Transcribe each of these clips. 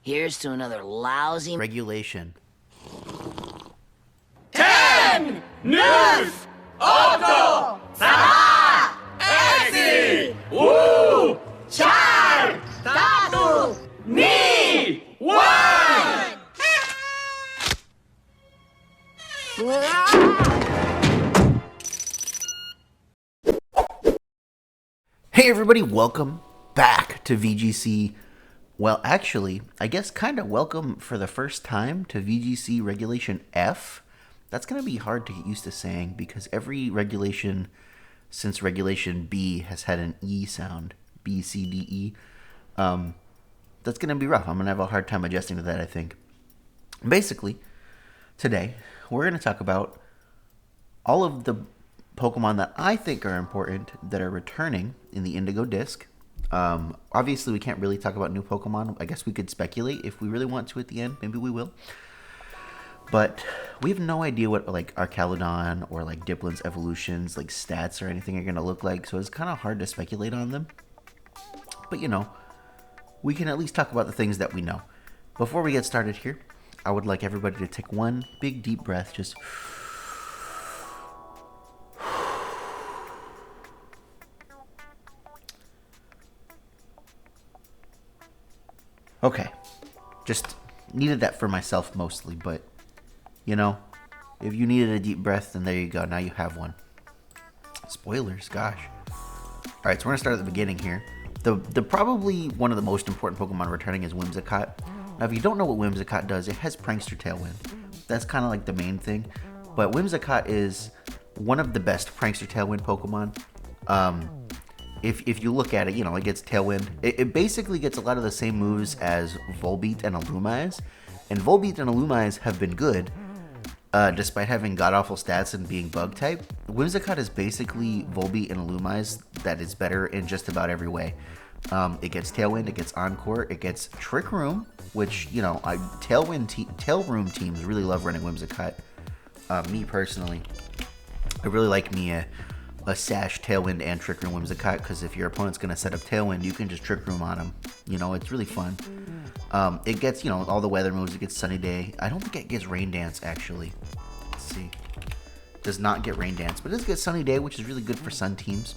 Here's to another lousy regulation. 10, 9, 8, 7, 6, 5, 4, 3, 2, 1. Hey everybody, welcome back to VGC. Well, actually, I guess kind of welcome for the first time to VGC Regulation F. That's going to be hard to get used to saying because every regulation since Regulation B has had an E sound. B, C, D, E. That's going to be rough. I'm going to have a hard time adjusting to that, I think. Basically, today, we're going to talk about all of the Pokemon that I think are important that are returning in the Indigo Disk. Obviously, we can't really talk about new Pokemon. I guess we could speculate if we really want to at the end. Maybe we will. But we have no idea what like Archaludon or like Diplin's evolutions, like stats or anything are going to look like. So it's kind of hard to speculate on them. But you know, we can at least talk about the things that we know. Before we get started here, I would like everybody to take one big deep breath. Just... Okay, just needed that for myself mostly, but, you know, if you needed a deep breath, then there you go. Now you have one. Spoilers, gosh. Alright, so we're going to start at the beginning here. The probably one of the most important Pokemon returning is Whimsicott. Now, if you don't know what Whimsicott does, it has Prankster Tailwind. That's kind of like the main thing. But Whimsicott is one of the best Prankster Tailwind Pokemon. If you look at it, you know, it gets Tailwind. It basically gets a lot of the same moves as Volbeat and Illumise. And Volbeat and Illumise have been good, despite having god-awful stats and being bug-type. Whimsicott is basically Volbeat and Illumise that is better in just about every way. It gets Tailwind, it gets Encore, it gets Trick Room, which, you know, Tail Room teams really love running Whimsicott. Me personally, I really like me a Sash, Tailwind, and Trick Room Whimsicott, because if your opponent's going to set up Tailwind, you can just Trick Room on him. You know, it's really fun. It gets, you know, all the weather moves. It gets Sunny Day. I don't think it gets Rain Dance, actually. Let's see. It does not get Rain Dance, but it does get Sunny Day, which is really good for Sun teams.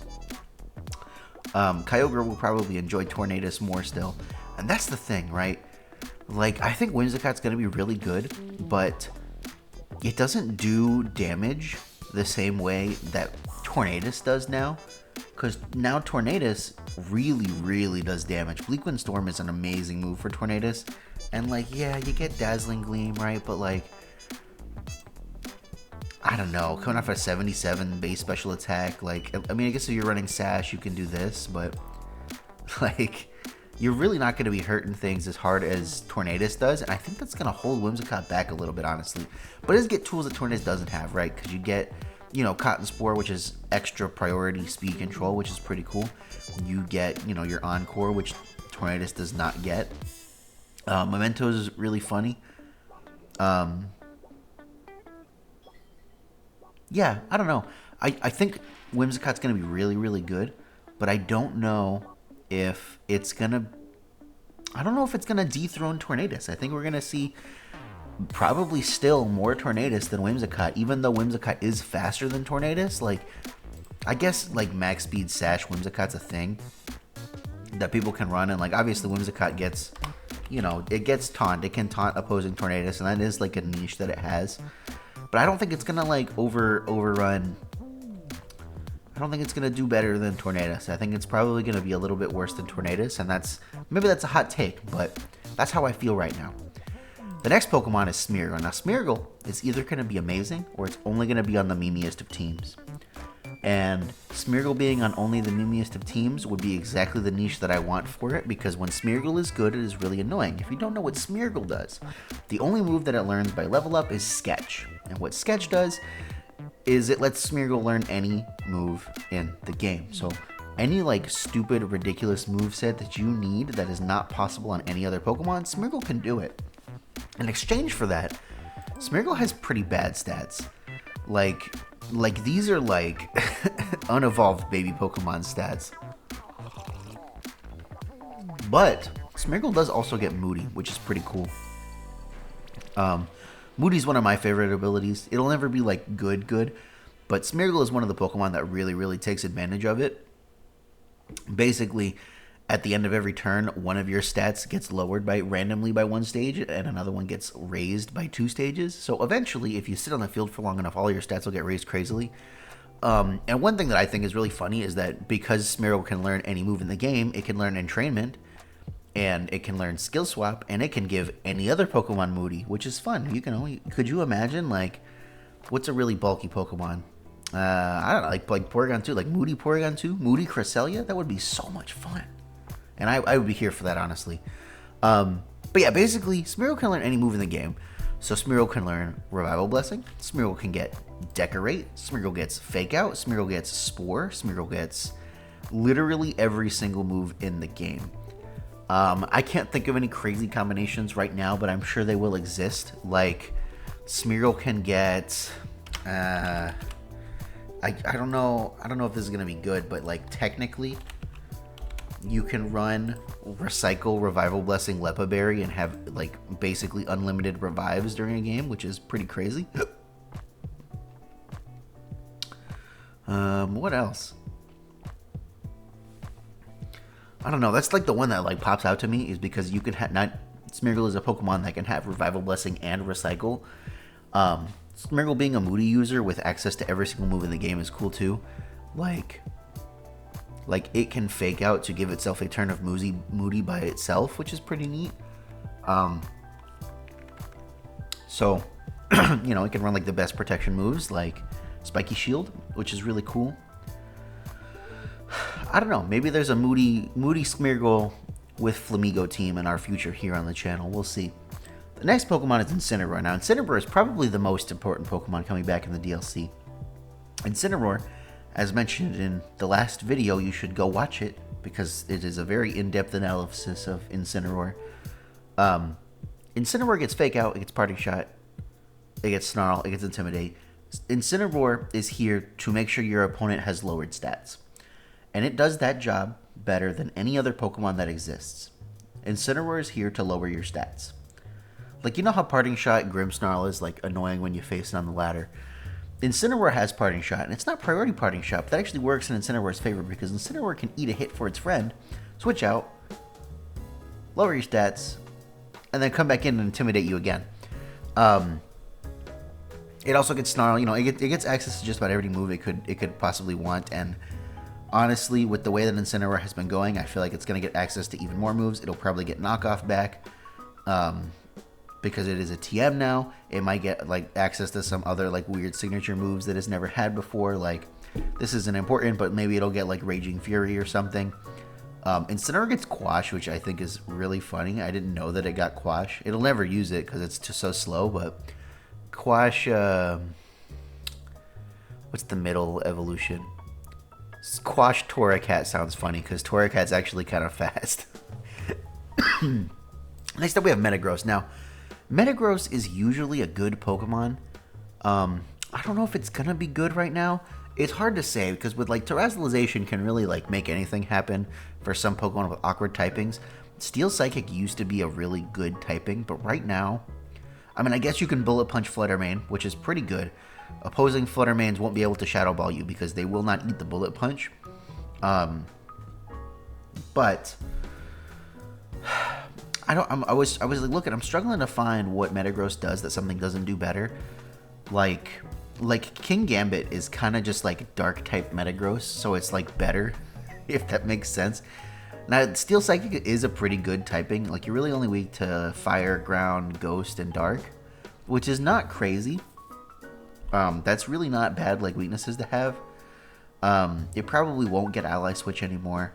Kyogre will probably enjoy Tornadus more still. And that's the thing, right? Like, I think Whimsicott's going to be really good, but it doesn't do damage the same way that Tornadus does now, because now Tornadus really does damage. Bleak Wind Storm is an amazing move for Tornadus, and like, yeah, you get Dazzling Gleam, right? But like, I don't know, coming off a 77 base special attack, like, I mean, I guess if you're running Sash, you can do this, but like, you're really not going to be hurting things as hard as Tornadus does, and I think that's going to hold Whimsicott back a little bit, honestly. But it does get tools that Tornadus doesn't have, right? Because you get, you know, Cotton Spore, which is extra priority speed control, which is pretty cool. You get, you know, your Encore, which Tornadus does not get. Mementos is really funny. Yeah, I don't know. I think Whimsicott's going to be really good, but I don't know if it's going to... I don't know if it's going to dethrone Tornadus. I think we're going to see probably still more Tornadus than Whimsicott, even though Whimsicott is faster than Tornadus. Like, I guess, like, max speed Sash Whimsicott's a thing that people can run, and, like, obviously Whimsicott gets, you know, it gets taunt. It can taunt opposing Tornadus, and that is, like, a niche that it has. But I don't think it's gonna, like, overrun. I don't think it's gonna do better than Tornadus. I think it's probably gonna be a little bit worse than Tornadus, and maybe that's a hot take, but that's how I feel right now. The next Pokemon is Smeargle. Now, Smeargle is either going to be amazing or it's only going to be on the memeiest of teams. And Smeargle being on only the memeiest of teams would be exactly the niche that I want for it, because when Smeargle is good, it is really annoying. If you don't know what Smeargle does, the only move that it learns by level up is Sketch. And what Sketch does is it lets Smeargle learn any move in the game. So any like stupid, ridiculous moveset that you need that is not possible on any other Pokemon, Smeargle can do it. In exchange for that, Smeargle has pretty bad stats. Like these are like unevolved baby Pokemon stats. But Smeargle does also get Moody, which is pretty cool. Moody's one of my favorite abilities. It'll never be like good, but Smeargle is one of the Pokemon that really takes advantage of it. Basically, at the end of every turn, one of your stats gets lowered randomly by 1 stage, and another one gets raised by 2 stages. So eventually, if you sit on the field for long enough, all your stats will get raised crazily. And one thing that I think is really funny is that because Smeargle can learn any move in the game, it can learn Entrainment, and it can learn Skill Swap, and it can give any other Pokemon Moody, which is fun. Could you imagine, like, what's a really bulky Pokemon? I don't know, like Porygon-2, like Moody Porygon-2, Moody Cresselia? That would be so much fun. And I would be here for that, honestly. But yeah, basically, Smeargle can learn any move in the game. So Smeargle can learn Revival Blessing, Smeargle can get Decorate, Smeargle gets Fake Out, Smeargle gets Spore, Smeargle gets literally every single move in the game. I can't think of any crazy combinations right now, but I'm sure they will exist. Like, Smeargle can get... I don't know if this is going to be good, but like technically... You can run Recycle, Revival Blessing, Lepa Berry, and have like basically unlimited revives during a game, which is pretty crazy. What else? I don't know. That's like the one that like pops out to me is because you can have Smeargle is a Pokemon that can have Revival Blessing and Recycle. Smeargle being a Moody user with access to every single move in the game is cool too. Like it can Fake Out to give itself a turn of Moody by itself, which is pretty neat. So, you know, it can run like the best protection moves like Spiky Shield, which is really cool. I don't know. Maybe there's a Moody Smeargle with Flamigo team in our future here on the channel. We'll see. The next Pokemon is Incineroar. Now, Incineroar is probably the most important Pokemon coming back in the DLC. Incineroar, as mentioned in the last video, you should go watch it because it is a very in-depth analysis of Incineroar. Incineroar gets Fake Out, it gets Parting Shot, it gets Snarl, it gets Intimidate. Incineroar is here to make sure your opponent has lowered stats. And it does that job better than any other Pokemon that exists. Incineroar is here to lower your stats. Like, you know how Parting Shot and Grimmsnarl is like annoying when you face it on the ladder? Incineroar has Parting Shot, and it's not priority Parting Shot, but that actually works in Incineroar's favor because Incineroar can eat a hit for its friend, switch out, lower your stats, and then come back in and intimidate you again. It also gets Snarl, you know, it gets access to just about every move it could possibly want, and honestly, with the way that Incineroar has been going, I feel like it's going to get access to even more moves. It'll probably get Knockoff back, because it is a TM now. It might get like access to some other like weird signature moves that it's never had before. Like, this isn't important, but maybe it'll get like Raging Fury or something. Incineroar gets Quash, which I think is really funny. I didn't know that it got Quash. It'll never use it because it's just so slow, but Quash, what's the middle evolution? Quash Torracat sounds funny because Torracat's actually kind of fast. Next up we have Metagross. Now, Metagross is usually a good Pokemon. I don't know if it's gonna be good right now. It's hard to say because with like Terrazzlization can really like make anything happen for some Pokemon with awkward typings. Steel Psychic used to be a really good typing, but right now, I mean, I guess you can Bullet Punch Fluttermane, which is pretty good. Opposing Fluttermanes won't be able to Shadow Ball you because they will not eat the Bullet Punch. But I was like looking. I'm struggling to find what Metagross does that something doesn't do better. Like King Gambit is kind of just like Dark type Metagross, so it's like better, if that makes sense. Now, Steel Psychic is a pretty good typing. Like, you're really only weak to Fire, Ground, Ghost, and Dark, which is not crazy. That's really not bad like weaknesses to have. It probably won't get Ally Switch anymore.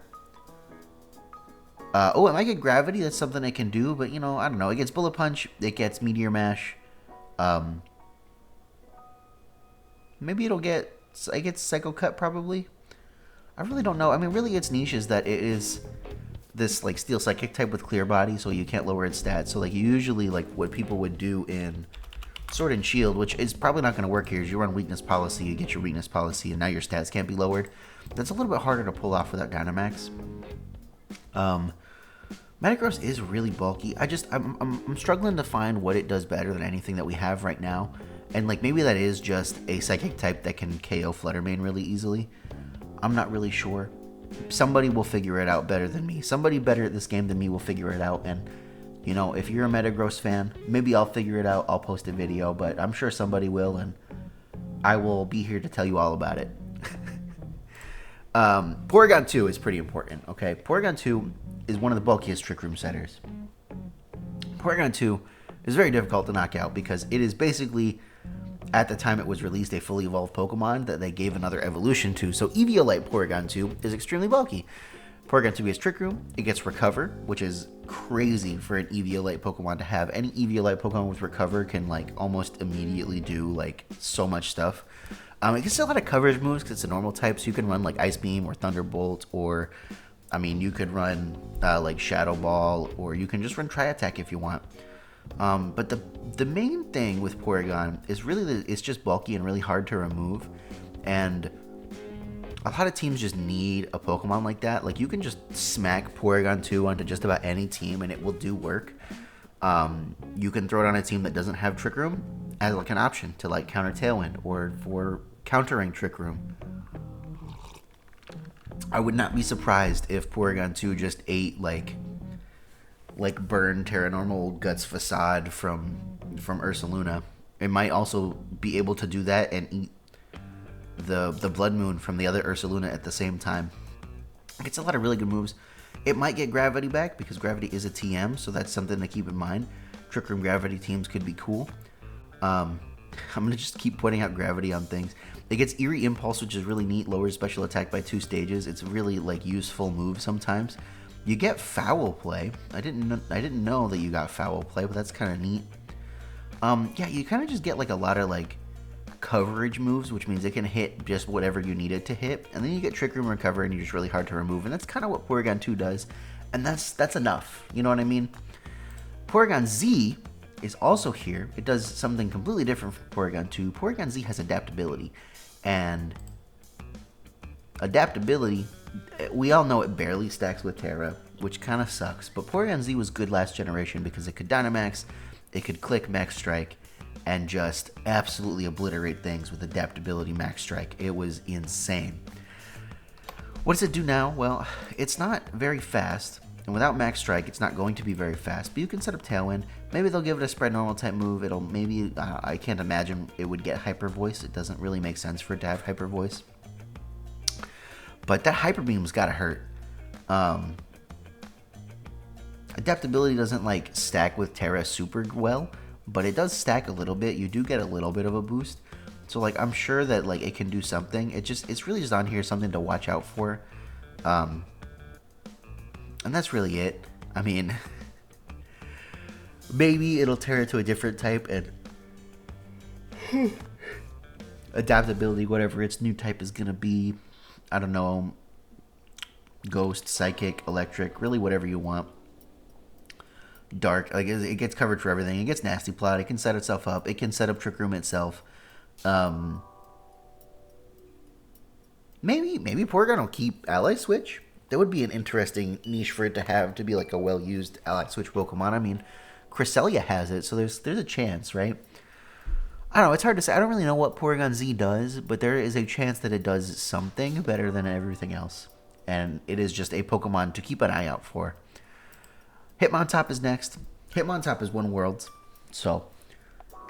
Oh, it might get Gravity. That's something it can do, but, you know, I don't know. It gets Bullet Punch. It gets Meteor Mash. Maybe it gets Psycho Cut, probably. I really don't know. I mean, really, its niche is that it is this, like, Steel Psychic type with Clear Body, so you can't lower its stats. So, like, usually, like, what people would do in Sword and Shield, which is probably not going to work here, is you run Weakness Policy, you get your Weakness Policy, and now your stats can't be lowered. That's a little bit harder to pull off without Dynamax. Metagross is really bulky. I'm struggling to find what it does better than anything that we have right now. And like maybe that is just a psychic type that can KO Fluttermane really easily. I'm not really sure. Somebody will figure it out better than me. Somebody better at this game than me will figure it out. And you know, if you're a Metagross fan, maybe I'll figure it out. I'll post a video, but I'm sure somebody will, and I will be here to tell you all about it. Porygon-2 is pretty important, okay? Porygon-2 is one of the bulkiest Trick Room setters. Porygon-2 is very difficult to knock out because it is basically, at the time it was released, a fully evolved Pokemon that they gave another evolution to. So Eviolite Porygon-2 is extremely bulky. Porygon-2 gets Trick Room, it gets Recover, which is crazy for an Eviolite Pokemon to have. Any Eviolite Pokemon with Recover can like almost immediately do like so much stuff. It gets a lot of coverage moves because it's a normal type, so you can run like Ice Beam or Thunderbolt, or I mean you could run like Shadow Ball, or you can just run Tri-Attack if you want. But the main thing with Porygon is really that it's just bulky and really hard to remove, and a lot of teams just need a Pokemon like that. Like you can just smack Porygon-2 onto just about any team and it will do work. You can throw it on a team that doesn't have Trick Room as like an option to like counter Tailwind or for countering Trick Room. I would not be surprised if Porygon-2 just ate like Burn Terranormal Guts Facade from Ursaluna. It might also be able to do that and eat the Blood Moon from the other Ursaluna at the same time. It gets a lot of really good moves. It might get Gravity back because Gravity is a TM, so that's something to keep in mind. Trick Room Gravity teams could be cool. I'm going to just keep pointing out Gravity on things. It gets Eerie Impulse, which is really neat. Lowers special attack by 2 stages. It's a really like useful move sometimes. You get Foul Play. I didn't know that you got Foul Play, but that's kind of neat. Yeah, you kind of just get like a lot of like coverage moves, which means it can hit just whatever you need it to hit, and then you get Trick Room Recover, and you're just really hard to remove, and that's kind of what Porygon-2 does, and that's enough. You know what I mean? Porygon-Z is also here. It does something completely different from Porygon-2. Porygon-Z has adaptability, and adaptability, we all know it barely stacks with Terra, which kind of sucks, but Porygon-Z was good last generation because it could Dynamax, it could click Max Strike, and just absolutely obliterate things with adaptability Max Strike. It was insane. What does it do now? Well, it's not very fast, and without Max Strike, it's not going to be very fast, but you can set up Tailwind. Maybe they'll give it a Spread Normal type move. It'll maybe, I can't imagine it would get Hyper Voice. It doesn't really make sense for it to have Hyper Voice. But that Hyper Beam's gotta hurt. Adaptability doesn't like stack with Terra super well, but it does stack a little bit. You do get a little bit of a boost. So like I'm sure that like it can do something. It's really just on here something to watch out for. And that's really it. I mean, maybe it'll turn into a different type and adaptability, whatever its new type is gonna be. I don't know. Ghost, Psychic, Electric, really whatever you want. Dark, like it gets covered for everything. It gets Nasty Plot. It can set itself up. It can set up Trick Room itself. Maybe Porygon will keep Ally Switch. That would be an interesting niche for it to have, to be like a well-used Ally Switch Pokemon. I mean, Cresselia has it, so there's a chance, right? I don't know. It's hard to say. I don't really know what Porygon-Z does, but there is a chance that it does something better than everything else, and it is just a Pokemon to keep an eye out for. Hitmontop is next. Hitmontop is one Worlds, so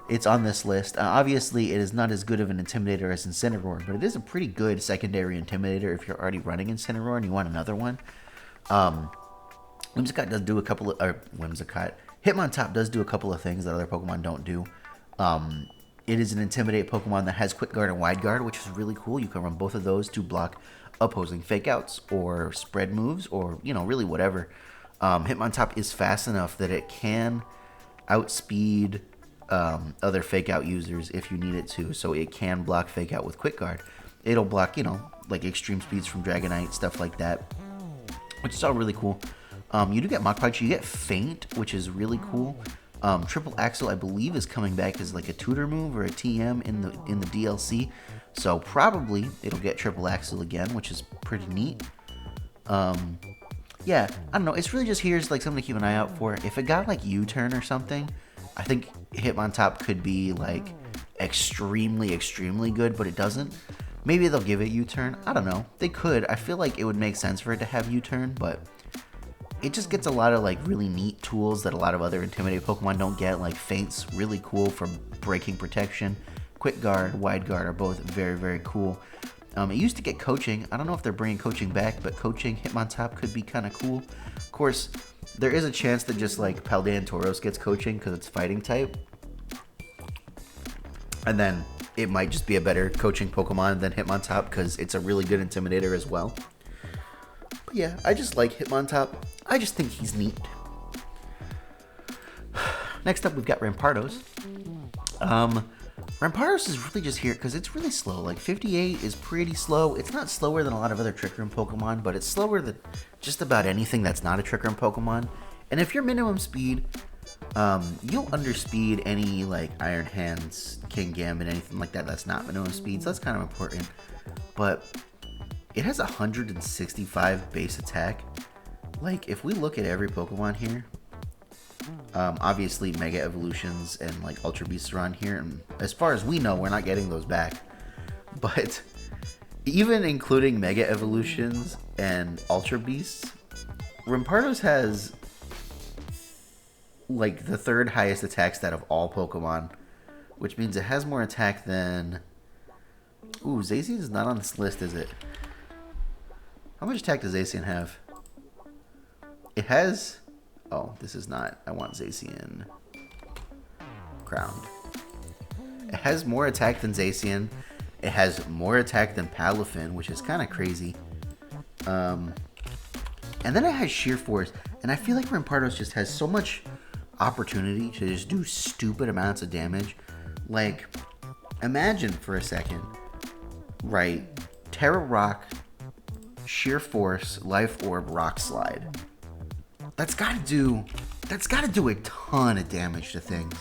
it's on this list. Obviously, it is not as good of an Intimidator as Incineroar, but it is a pretty good secondary Intimidator if you're already running Incineroar and you want another one. Whimsicott does do a couple of... Hitmontop does do a couple of things that other Pokemon don't do. It is an Intimidate Pokemon that has Quick Guard and Wide Guard, which is really cool. You can run both of those to block opposing Fake Outs or spread moves or, you know, really whatever. Hitmontop is fast enough that it can outspeed other Fake Out users if you need it to. So it can block Fake Out with Quick Guard. It'll block, you know, like extreme speeds from Dragonite, stuff like that, which is all really cool. You do get Mach Punch. You get Feint, which is really cool. Triple Axle, I believe, is coming back as like a tutor move or a TM in the DLC. So probably it'll get Triple Axle again, which is pretty neat. yeah, I don't know. It's really just here's like something to keep an eye out for. If it got like U-turn or something, I think Hitmontop could be like extremely, extremely good, but it doesn't. Maybe they'll give it U-turn. I don't know. They could. I feel like it would make sense for it to have U-turn, but it just gets a lot of like really neat tools that a lot of other Intimidate Pokemon don't get. Like Feint's really cool for breaking protection. Quick Guard, Wide Guard are both very, very cool. It used to get coaching. I don't know if they're bringing coaching back, but coaching Hitmontop could be kind of cool. Of course, there is a chance that just like Paldean Tauros gets coaching because it's fighting type. And then it might just be a better coaching Pokemon than Hitmontop because it's a really good Intimidator as well. But yeah, I just like Hitmontop. I just think he's neat. Next up, we've got Rampardos. Rampardos is really just here because it's really slow. Like 58 is pretty slow. It's not slower than a lot of other Trick Room Pokemon, but it's slower than just about anything that's not a Trick Room Pokemon. And if you're minimum speed, you'll underspeed any like Iron Hands, King Gambit, anything like that that's not minimum speed. So that's kind of important. But it has 165 base attack. Like if we look at every Pokemon here, obviously Mega Evolutions and like Ultra Beasts are on here, and as far as we know, we're not getting those back. But even including Mega Evolutions and Ultra Beasts, Rampardos has like the third highest attack stat of all Pokemon, which means it has more attack than... Ooh, Zacian is not on this list, is it? How much attack does Zacian have? It has... Oh, this is not... I want Zacian crowned. It has more attack than Zacian. It has more attack than Palafin, which is kind of crazy. And then it has Sheer Force. And I feel like Rampardos just has so much opportunity to just do stupid amounts of damage. Like, imagine for a second, right? Terra Rock, Sheer Force, Life Orb, Rock Slide. That's gotta do a ton of damage to things.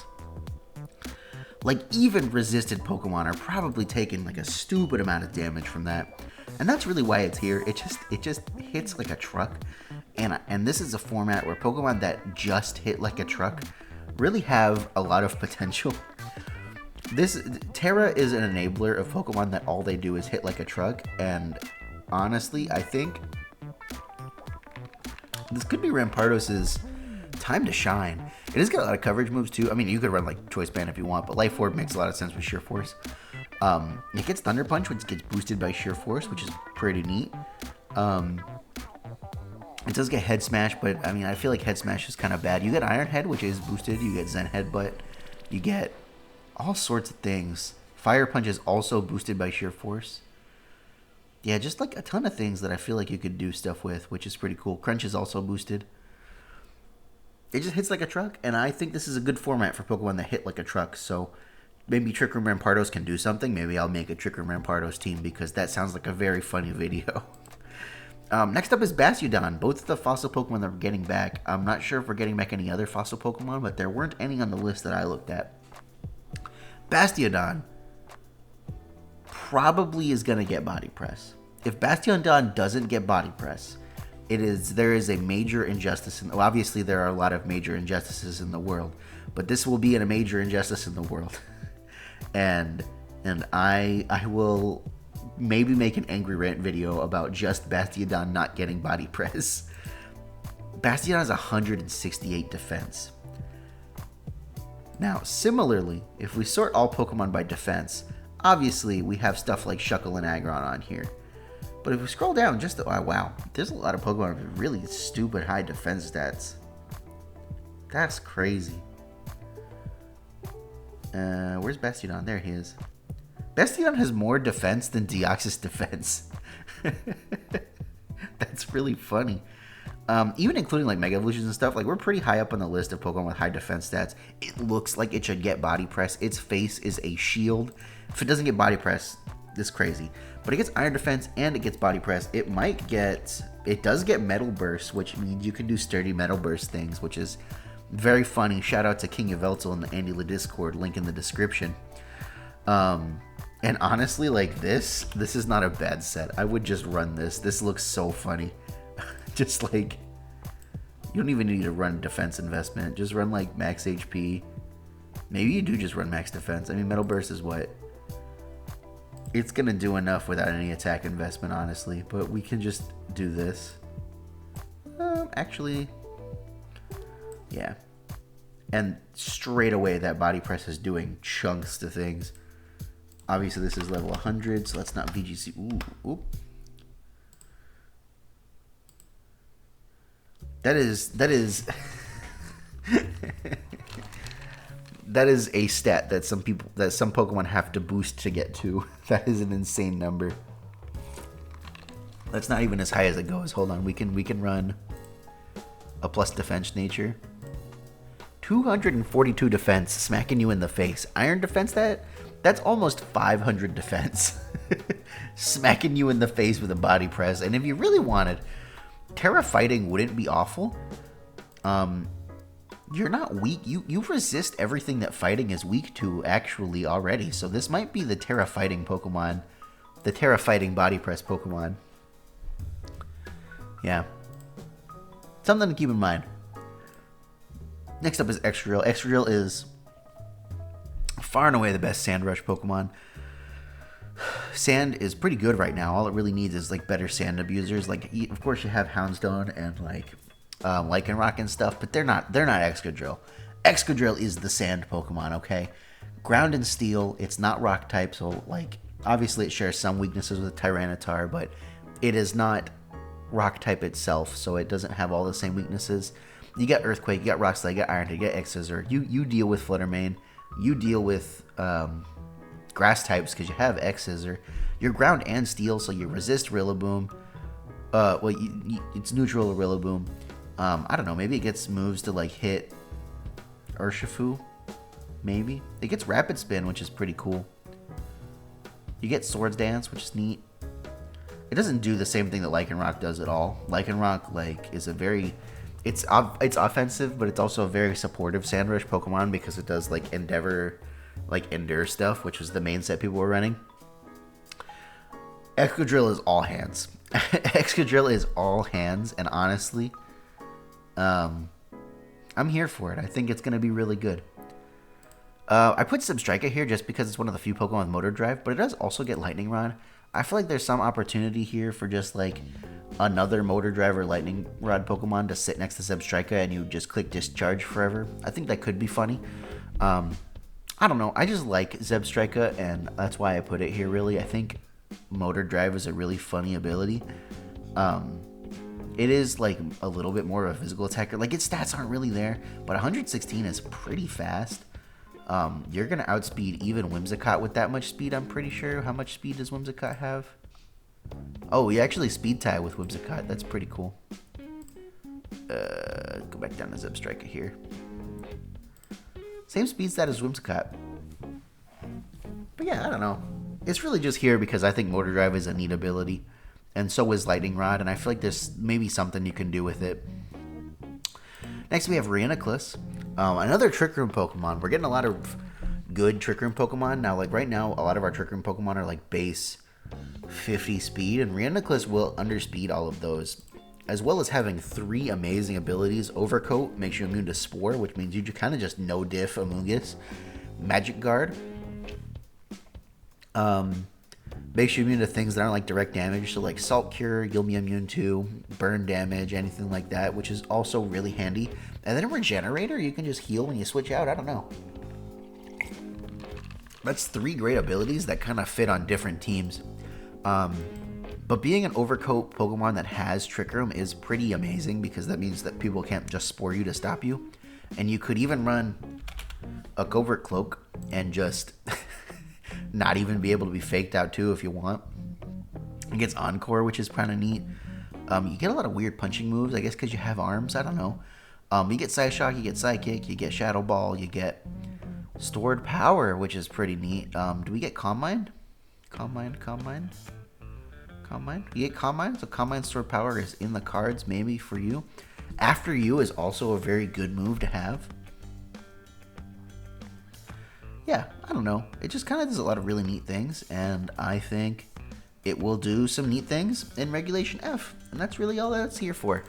Like, even resisted Pokemon are probably taking like a stupid amount of damage from that. And that's really why it's here. It just hits like a truck. And this is a format where Pokemon that just hit like a truck really have a lot of potential. Terra is an enabler of Pokemon that all they do is hit like a truck. And honestly, I think this could be Rampardos' time to shine. It has got a lot of coverage moves too. I mean, you could run like Choice Band if you want, but Life Orb makes a lot of sense with Sheer Force. It gets Thunder Punch, which gets boosted by Sheer Force, which is pretty neat. It does get Head Smash, but I mean, I feel like Head Smash is kind of bad. You get Iron Head, which is boosted. You get Zen Headbutt. You get all sorts of things. Fire Punch is also boosted by Sheer Force. Yeah, just like a ton of things that I feel like you could do stuff with, which is pretty cool. Crunch is also boosted. It just hits like a truck, and I think this is a good format for Pokemon that hit like a truck. So maybe Trick Room Rampardos can do something. Maybe I'll make a Trick Room Rampardos team because that sounds like a very funny video. Next up is Bastiodon. Both of the fossil Pokemon that we're getting back. I'm not sure if we're getting back any other fossil Pokemon, but there weren't any on the list that I looked at. Bastiodon probably is going to get Body Press. If Bastiodon doesn't get Body Press, there is a major injustice. Obviously, there are a lot of major injustices in the world, but this will be a major injustice in the world. and I will maybe make an angry rant video about just Bastiodon not getting Body Press. Bastiodon has 168 defense. Now, similarly, if we sort all Pokemon by defense, obviously we have stuff like Shuckle and Aggron on here. But if we scroll down, oh wow, there's a lot of Pokemon with really stupid high defense stats. That's crazy. Where's Bastiodon? There he is. Bastiodon has more defense than Deoxys defense. That's really funny. Even including like Mega Evolutions and stuff, like we're pretty high up on the list of Pokemon with high defense stats. It looks like it should get Body Press. Its face is a shield. If it doesn't get Body Press, this is crazy. But it gets Iron Defense and it gets Body Press. It does get Metal Burst, which means you can do sturdy Metal Burst things, which is very funny. Shout out to King Yveltal in the AndyLaVGC Discord, link in the description. And honestly, like this is not a bad set. I would just run this. This looks so funny. Just like You don't even need to run defense investment. Just run like max HP. Maybe you do just run max defense. I mean, Metal Burst is what? It's going to do enough without any attack investment, honestly. But we can just do this. Actually, yeah. And straight away, that body press is doing chunks to things. Obviously, this is level 100, so let's not VGC. Ooh. That is that is a stat that some Pokemon have to boost to get to. That is an insane number. That's not even as high as it goes. Hold on, we can run a plus defense nature. 242 defense, smacking you in the face. Iron defense, that's almost 500 defense. Smacking you in the face with a body press. And if you really wanted, Terra Fighting wouldn't be awful. You're not weak. You resist everything that fighting is weak to, actually, already. So this might be the Terra Fighting Pokemon. The Terra Fighting body press Pokemon. Yeah. Something to keep in mind. Next up is Excadrill. Excadrill is far and away the best Sand Rush Pokemon. Sand is pretty good right now. All it really needs is like better Sand abusers. Like, of course, you have Houndstone and like Lycanroc and stuff, but they're not Excadrill. Excadrill is the Sand Pokemon. Okay, Ground and Steel. It's not Rock type, so like obviously it shares some weaknesses with Tyranitar, but it is not Rock type itself, so it doesn't have all the same weaknesses. You got Earthquake, you got Rock Slide, you got Iron Head, you got X-Scissor. You deal with Fluttermane. You deal with Grass types because you have X-Scissor. You're Ground and Steel, so you resist Rillaboom. It's neutral Rillaboom. I don't know, maybe it gets moves to like hit Urshifu. Maybe. It gets Rapid Spin, which is pretty cool. You get Swords Dance, which is neat. It doesn't do the same thing that Lycanroc does at all. Lycanroc is a very... It's offensive, but it's also a very supportive Sand Rush Pokemon because it does like Endure stuff, which was the main set people were running. Excadrill is all hands. Excadrill is all hands, and honestly, I'm here for it. I think it's going to be really good. I put Substrika here just because it's one of the few Pokemon with Motor Drive, but it does also get Lightning Rod. I feel like there's some opportunity here for just like another Motor Drive or Lightning Rod Pokemon to sit next to Substrika and you just click Discharge forever. I think that could be funny. I don't know. I just like Zebstrika, and that's why I put it here, really. I think Motor Drive is a really funny ability. It is like a little bit more of a physical attacker. Like, its stats aren't really there, but 116 is pretty fast. You're going to outspeed even Whimsicott with that much speed, I'm pretty sure. How much speed does Whimsicott have? Oh, you actually speed tie with Whimsicott. That's pretty cool. Go back down to Zebstrika here. Same speed stat as Whimsicott. But yeah, I don't know. It's really just here because I think Motor Drive is a neat ability. And so is Lightning Rod. And I feel like there's maybe something you can do with it. Next we have Reuniclus. Another Trick Room Pokemon. We're getting a lot of good Trick Room Pokemon. Now, like right now, a lot of our Trick Room Pokemon are like base 50 speed. And Reuniclus will underspeed all of those. As well as having 3 amazing abilities. Overcoat makes you immune to Spore, which means you kind of just no-diff Amoonguss. Magic Guard makes you immune to things that aren't like direct damage. So like Salt Cure, you'll be immune to. Burn damage, anything like that, which is also really handy. And then a Regenerator, you can just heal when you switch out. I don't know. That's 3 great abilities that kind of fit on different teams. But being an Overcoat Pokemon that has Trick Room is pretty amazing because that means that people can't just Spore you to stop you. And you could even run a Covert Cloak and just not even be able to be faked out too if you want. It gets Encore, which is kind of neat. You get a lot of weird punching moves, I guess because you have arms. I don't know. You get Psyshock, you get Psychic, you get Shadow Ball, you get Stored Power, which is pretty neat. Do we get Calm Mind? Calm Mind? You get Calm Mind, so Calm Mind Stored Power is in the cards maybe for you. After You is also a very good move to have. Yeah, I don't know. It just kind of does a lot of really neat things, and I think it will do some neat things in Regulation F, and that's really all that's here for.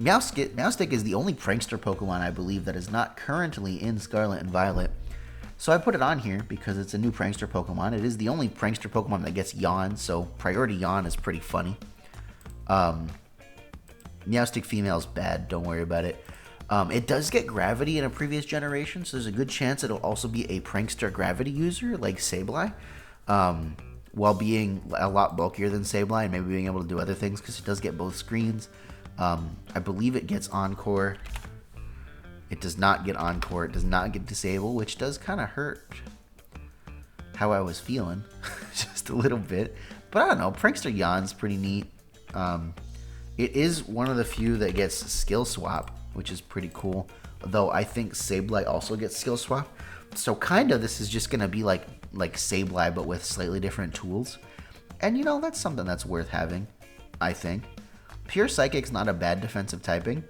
Meowstic is the only prankster Pokemon, I believe, that is not currently in Scarlet and Violet. So I put it on here because it's a new prankster Pokemon. It is the only prankster Pokemon that gets Yawn, so priority Yawn is pretty funny. Meowstic female is bad, don't worry about it. It does get Gravity in a previous generation, so there's a good chance it'll also be a prankster Gravity user like Sableye, while being a lot bulkier than Sableye and maybe being able to do other things because it does get both screens. I believe it gets Encore. It does not get Encore. It does not get Disable, which does kind of hurt how I was feeling just a little bit. But I don't know. Prankster Yawn's pretty neat. It is one of the few that gets Skill Swap, which is pretty cool. Though I think Sableye also gets Skill Swap. So kind of this is just going to be like Sableye, but with slightly different tools. And you know, that's something that's worth having, I think. Pure Psychic's not a bad defensive typing.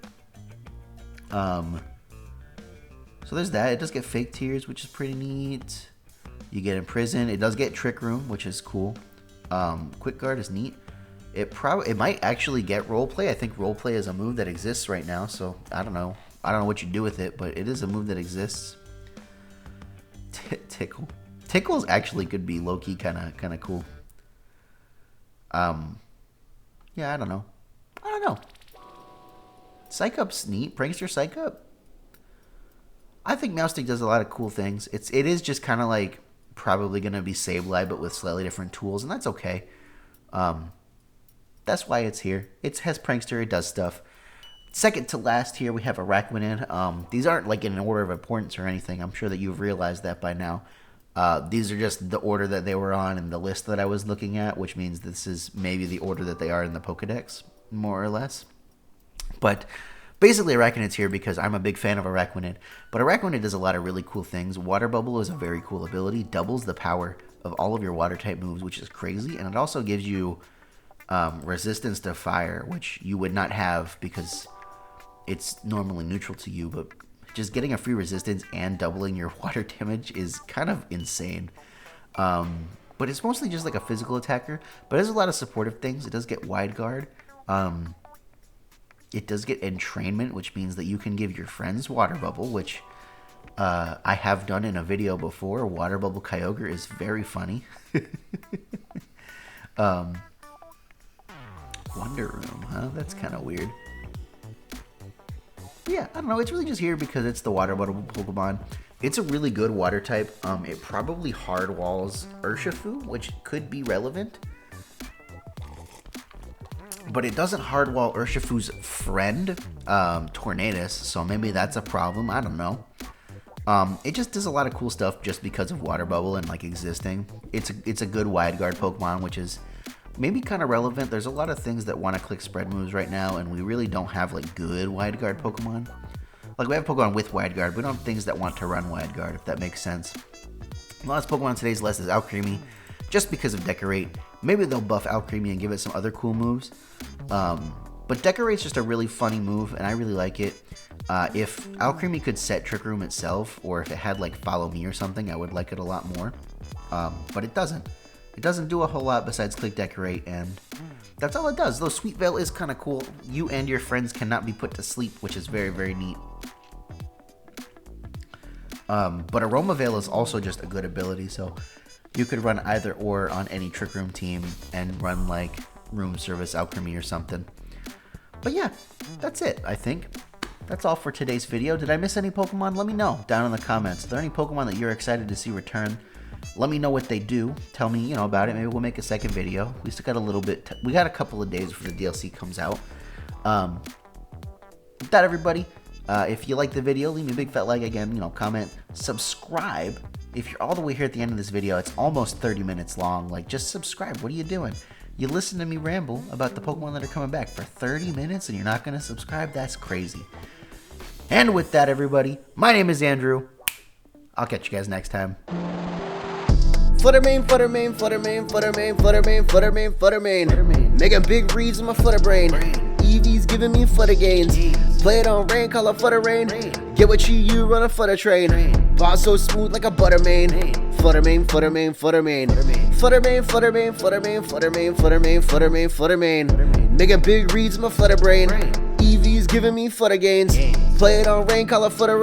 So there's that. It does get Fake Tears, which is pretty neat. You get Imprison. It does get Trick Room, which is cool. Quick Guard is neat. It might actually get Roleplay. I think Roleplay is a move that exists right now, so I don't know. I don't know what you do with it, but it is a move that exists. Tickle. Tickles actually could be low-key kind of cool. Yeah, I don't know. Psychup's neat. Prankster Psychup. I think Meowstic does a lot of cool things. It is just kind of like probably going to be Sableye, but with slightly different tools, and that's okay. That's why it's here. It has Prankster. It does stuff. Second to last here, we have Araquanid. These aren't like in an order of importance or anything. I'm sure that you've realized that by now. These are just the order that they were on in the list that I was looking at, which means this is maybe the order that they are in the Pokedex, more or less. But basically, Araquanid's here because I'm a big fan of Araquanid. But Araquanid does a lot of really cool things. Water Bubble is a very cool ability. Doubles the power of all of your Water-type moves, which is crazy. And it also gives you resistance to fire, which you would not have because it's normally neutral to you. But just getting a free resistance and doubling your water damage is kind of insane. But it's mostly just like a physical attacker. But it has a lot of supportive things. It does get Wide Guard. It does get Entrainment, which means that you can give your friends Water Bubble, which I have done in a video before. Water Bubble Kyogre is very funny. Wonder Room, huh? That's kind of weird. But yeah, I don't know. It's really just here because it's the Water Bubble Pokemon. It's a really good water type. It probably hard walls Urshifu, which could be relevant. But it doesn't hardwall Urshifu's friend, Tornadus, so maybe that's a problem. I don't know. It just does a lot of cool stuff just because of Water Bubble and like existing. It's a good Wide Guard Pokemon, which is maybe kind of relevant. There's a lot of things that want to click spread moves right now, and we really don't have like good Wide Guard Pokemon. Like we have Pokemon with Wide Guard, we don't have things that want to run Wide Guard, if that makes sense. The last Pokemon on today's list is Alcremie, just because of Decorate. Maybe they'll buff Alcremie and give it some other cool moves. But Decorate's just a really funny move, and I really like it. If Alcremie could set Trick Room itself, or if it had like Follow Me or something, I would like it a lot more. But it doesn't. It doesn't do a whole lot besides click Decorate, and that's all it does. Though Sweet Veil is kind of cool. You and your friends cannot be put to sleep, which is very, very neat. But Aroma Veil is also just a good ability, so you could run either or on any Trick Room team and run like Room Service Alchemy or something. But yeah, that's it, I think. That's all for today's video. Did I miss any Pokemon? Let me know down in the comments. Are there any Pokemon that you're excited to see return? Let me know what they do. Tell me, about it. Maybe we'll make a second video. We still got a little bit. We got a couple of days before the DLC comes out. With that, everybody. If you like the video, leave me a big fat like again. Comment, subscribe. If you're all the way here at the end of this video, it's almost 30 minutes long. Like, just subscribe. What are you doing? You listen to me ramble about the Pokemon that are coming back for 30 minutes and you're not going to subscribe? That's crazy. And with that, everybody, my name is Andrew. I'll catch you guys next time. Fluttermane, Fluttermane, Fluttermane, Fluttermane, Fluttermane, Fluttermane, Fluttermane. Making big reads in my flutter brain. Eevee's giving me flutter gains. Play it on rain, call it flutter rain. Get what you run a flutter train. Boss so smooth like a buttermane. Fluttermane, Fluttermane, Fluttermane. Fluttermane, Fluttermane, Fluttermane, Fluttermane, Fluttermane, Fluttermane, Fluttermane. Making big reads in my flutter brain. EV's giving me flutter gains. Play it on rain, call it flutter